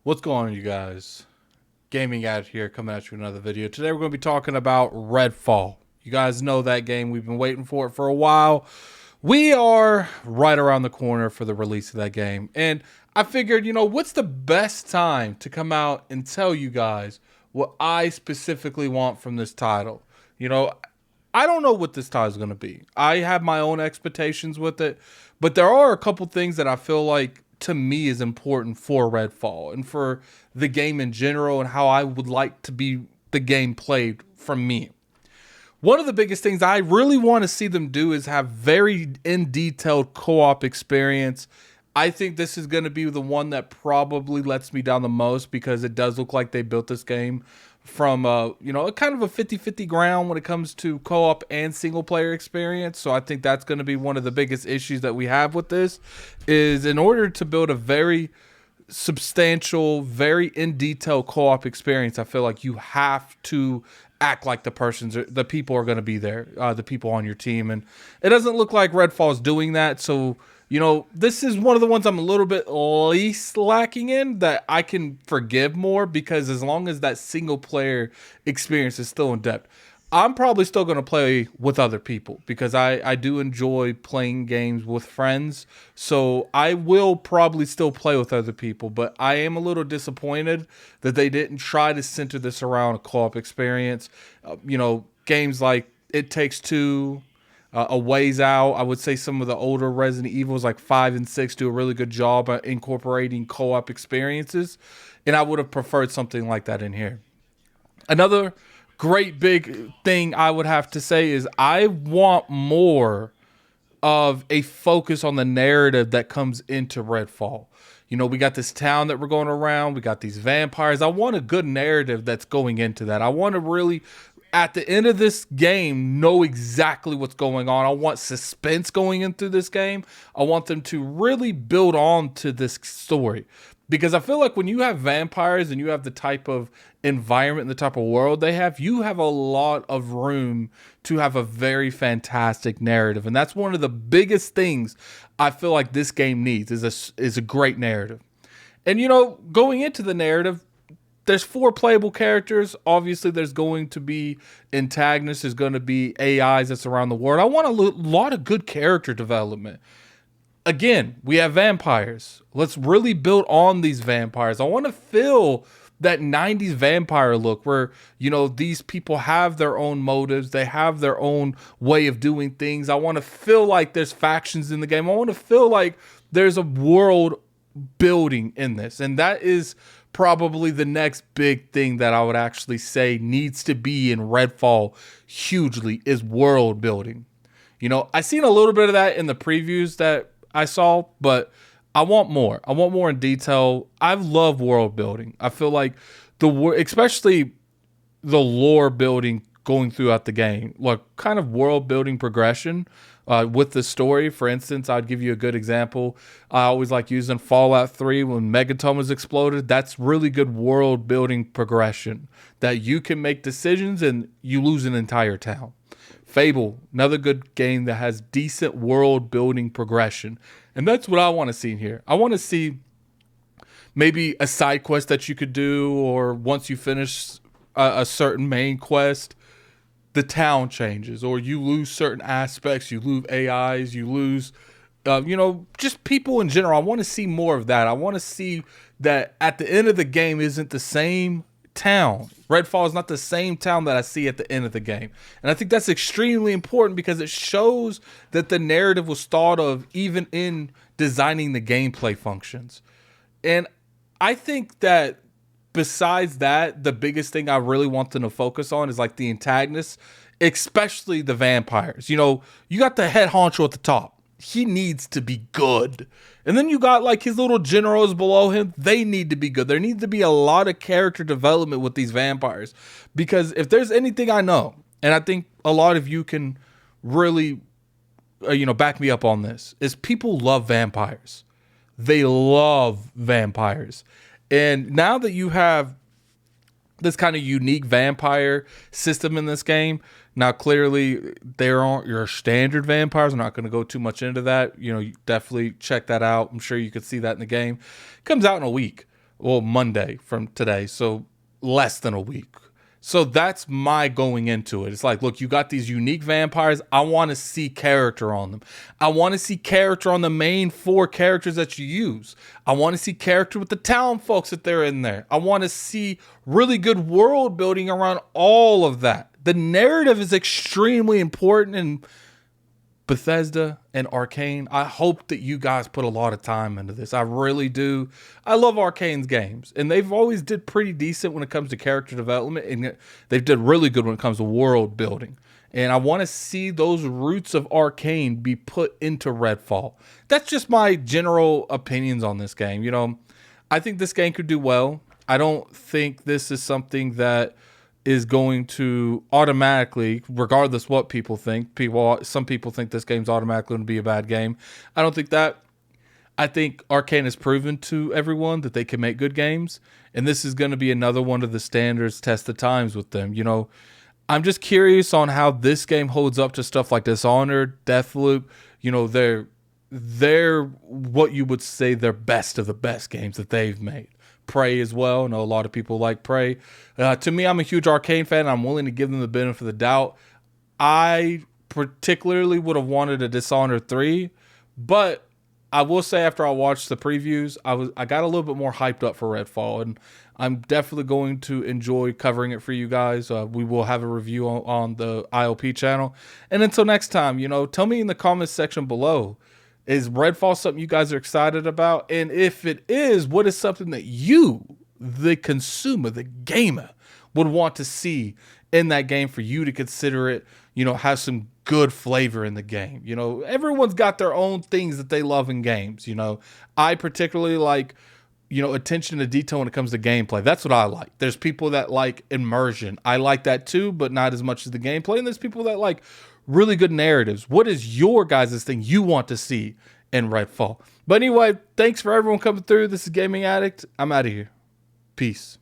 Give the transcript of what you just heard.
What's going on, you guys? Gaming Addict here, coming at you with another video. Today we're going to be talking about Redfall. You guys know that game. We've been waiting for it for a while. We are right around the corner for the release of that game. And I figured, what's the best time to come out and tell you guys what I specifically want from this title? I don't know what this title is going to be. I have my own expectations with it, but there are a couple things that I feel like to me is important for Redfall and for the game in general and how I would like to be the game played from me. One of the biggest things I really want to see them do is have very in-detailed co-op experience. I think this is going to be the one that probably lets me down the most because it does look like they built this game from a kind of a 50-50 ground when it comes to co-op and single player experience. So I think that's going to be one of the biggest issues that we have with this is in order to build a very substantial, very in detail co-op experience, I feel like you have to act like the people are going to be there, the people on your team. And it doesn't look like Redfall is doing that. So this is one of the ones I'm a little bit least lacking in that I can forgive more because as long as that single player experience is still in depth, I'm probably still going to play with other people because I do enjoy playing games with friends. So I will probably still play with other people, but I am a little disappointed that they didn't try to center this around a co-op experience. Games like It Takes Two, a ways out. I would say some of the older Resident Evils like 5 and 6 do a really good job at incorporating co-op experiences. And I would have preferred something like that in here. Another great big thing I would have to say is I want more of a focus on the narrative that comes into Redfall. We got this town that we're going around. We got these vampires. I want a good narrative that's going into that. I want to really, at the end of this game, know exactly what's going on. I want suspense going into this game. I want them to really build on to this story. Because I feel like when you have vampires and you have the type of environment and the type of world they have, you have a lot of room to have a very fantastic narrative. And that's one of the biggest things I feel like this game needs is a great narrative. And, going into the narrative, there's 4 playable characters. Obviously, there's going to be antagonists. There's going to be AIs that's around the world. I want a lot of good character development. Again, we have vampires. Let's really build on these vampires. I want to feel that 90s vampire look where, these people have their own motives. They have their own way of doing things. I want to feel like there's factions in the game. I want to feel like there's a world building in this. And that is probably the next big thing that I would actually say needs to be in Redfall hugely is world building. I seen a little bit of that in the previews that I saw, but I want more. I want more in detail. I love world building. I feel like especially the lore building going throughout the game, like kind of world building progression with the story. For instance, I'd give you a good example. I always like using Fallout 3 when Megatomas exploded. That's really good world building progression that you can make decisions and you lose an entire town. Fable, another good game that has decent world building progression. And that's what I want to see in here. I want to see maybe a side quest that you could do, or once you finish a certain main quest, the town changes, or you lose certain aspects, you lose AIs, you lose, just people in general. I want to see more of that. I want to see that at the end of the game isn't the same town. Redfall is not the same town that I see at the end of the game. And I think that's extremely important because it shows that the narrative was thought of even in designing the gameplay functions. And I think that besides that, the biggest thing I really want them to focus on is like the antagonists, especially the vampires. You got the head honcho at the top. He needs to be good. And then you got like his little generals below him. They need to be good. There needs to be a lot of character development with these vampires. Because if there's anything I know, and I think a lot of you can really, back me up on this, is people love vampires. They love vampires. And now that you have this kind of unique vampire system in this game, now clearly there aren't your standard vampires. I'm not going to go too much into that. You definitely check that out. I'm sure you could see that in the game. It comes out in a week. Well, Monday from today. So less than a week. So that's my going into it. It's like, look, you got these unique vampires. I want to see character on them. I want to see character on the main 4 characters that you use. I want to see character with the town folks that they're in there. I want to see really good world building around all of that. The narrative is extremely important, and Bethesda and Arcane, I hope that you guys put a lot of time into this. I really do. I love Arcane's games, and they've always did pretty decent when it comes to character development, and they've did really good when it comes to world building. And I want to see those roots of Arcane be put into Redfall. That's just my general opinions on this game. You know, I think this game could do well. I don't think this is something that is going to automatically, regardless what people think, some people think this game's automatically going to be a bad game. I don't think that. I think Arcane has proven to everyone that they can make good games, and this is going to be another one of the standards test of times with them. You know, I'm just curious on how this game holds up to stuff like Dishonored, Deathloop. You know, they're what you would say they're best of the best games that they've made. Prey as well. I know a lot of people like Prey. To me, I'm a huge Arcane fan. I'm willing to give them the benefit of the doubt. I particularly would have wanted a Dishonored 3, but I will say after I watched the previews, I got a little bit more hyped up for Redfall, and I'm definitely going to enjoy covering it for you guys. We will have a review on the ILP channel. And until next time, you know, tell me in the comments section below, is Redfall something you guys are excited about? And if it is, what is something that you, the consumer, the gamer, would want to see in that game for you to consider it, you know, have some good flavor in the game? You know, everyone's got their own things that they love in games. You know, I particularly like, you know, attention to detail when it comes to gameplay. That's what I like. There's people that like immersion. I like that too, but not as much as the gameplay. And there's people that like really good narratives. What is your guys' thing you want to see in Redfall? But anyway, thanks for everyone coming through. This is Gaming Addict. I'm out of here. Peace.